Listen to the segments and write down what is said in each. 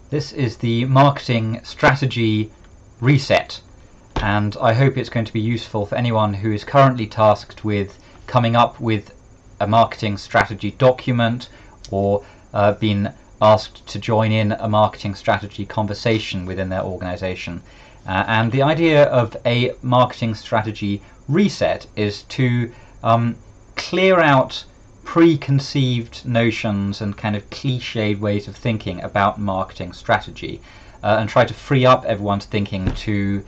This is the marketing strategy reset, and I hope it's going to be useful for anyone who is currently tasked with coming up with a marketing strategy document or been asked to join in a marketing strategy conversation within their organization. And the idea of a marketing strategy reset is to clear out preconceived notions and kind of cliched ways of thinking about marketing strategy, and try to free up everyone's thinking to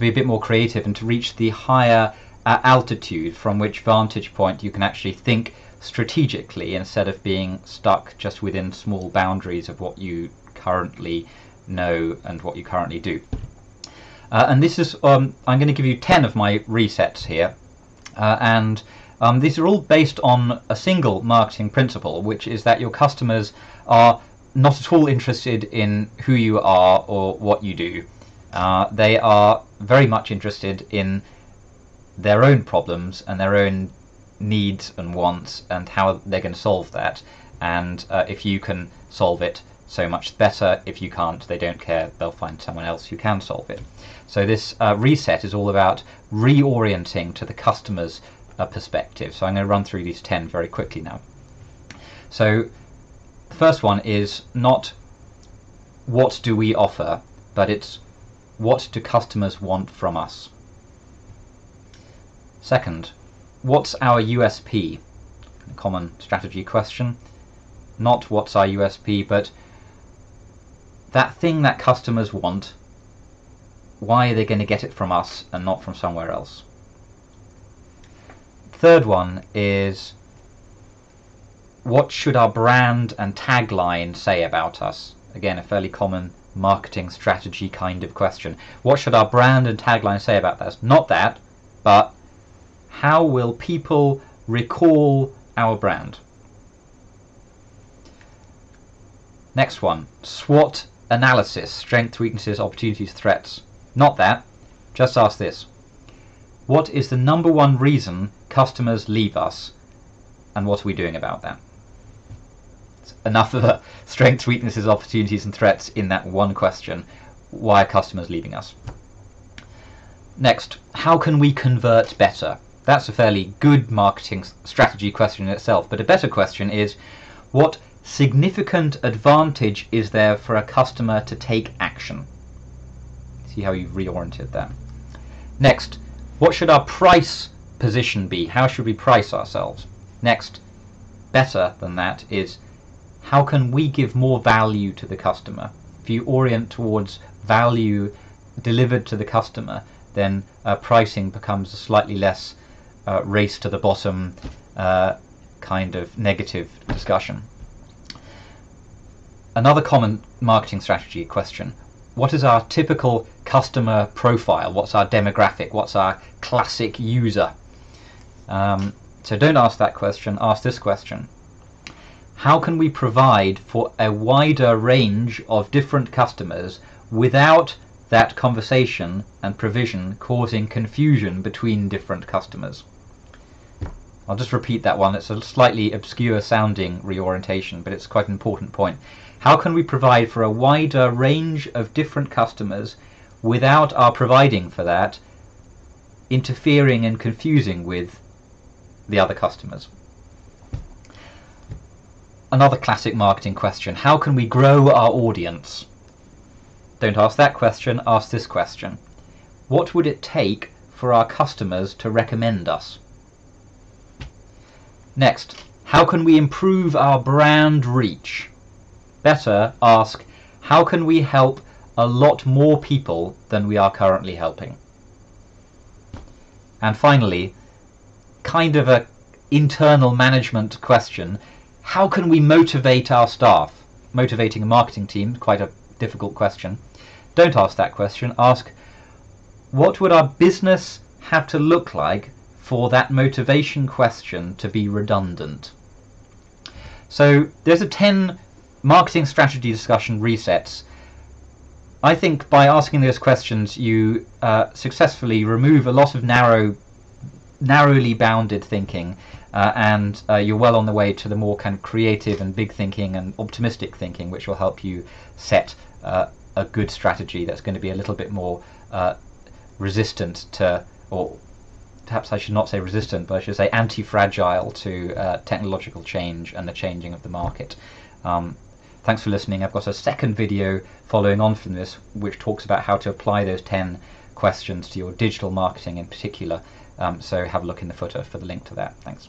be a bit more creative and to reach the higher altitude from which vantage point you can actually think strategically instead of being stuck just within small boundaries of what you currently know and what you currently do. And this is I'm going to give you 10 of my resets here, and these are all based on a single marketing principle, which is that your customers are not at all interested in who you are or what you do. They are very much interested in their own problems and their own needs and wants and how they're going to solve that. And if you can solve it, so much better. If you can't, they don't care. They'll find someone else who can solve it. So this reset is all about reorienting to the customer's perspective. So I'm going to run through these 10 very quickly now. So the first one is not what do we offer, but it's what do customers want from us. Second, what's our USP? A common strategy question. Not what's our USP, but that thing that customers want, why are they going to get it from us and not from somewhere else? Third one is what should our brand and tagline say about us? Again, a fairly common marketing strategy kind of question. What should our brand and tagline say about us? Not that, but how will people recall our brand? Next one, SWOT analysis, strengths, weaknesses, opportunities, threats. Not that, just ask this. What is the number one reason customers leave us, and what are we doing about that? It's enough of a strengths, weaknesses, opportunities and threats in that one question. Why are customers leaving us? Next, how can we convert better? That's a fairly good marketing strategy question in itself, but a better question is what significant advantage is there for a customer to take action? See how you've reoriented that. Next, what should our price position be? How should we price ourselves? Next, better than that is how can we give more value to the customer? If you orient towards value delivered to the customer, then pricing becomes a slightly less race to the bottom kind of negative discussion. Another common marketing strategy question. What is our typical customer profile? What's our demographic? What's our classic user? So don't ask that question, ask this question. How can we provide for a wider range of different customers without that conversation and provision causing confusion between different customers? I'll just repeat that one. It's a slightly obscure sounding reorientation, but it's quite an important point. How can we provide for a wider range of different customers without our providing for that interfering and confusing with the other customers? Another classic marketing question. How can we grow our audience? Don't ask that question, ask this question. What would it take for our customers to recommend us? Next, how can we improve our brand reach? Better ask, how can we help a lot more people than we are currently helping? And finally, kind of a internal management question, how can we motivate our staff? Motivating a marketing team, quite a difficult question. Don't ask that question, ask what would our business have to look like for that motivation question to be redundant? So there's a 10 marketing strategy discussion resets. I think by asking those questions you successfully remove a lot of narrowly bounded thinking and you're well on the way to the more kind of creative and big thinking and optimistic thinking, which will help you set a good strategy that's going to be a little bit more resistant to, or perhaps I should not say resistant, but I should say anti-fragile to technological change and the changing of the market. Thanks for listening. I've got a second video following on from this which talks about how to apply those 10 questions to your digital marketing in particular, so have a look in the footer for the link to that. Thanks.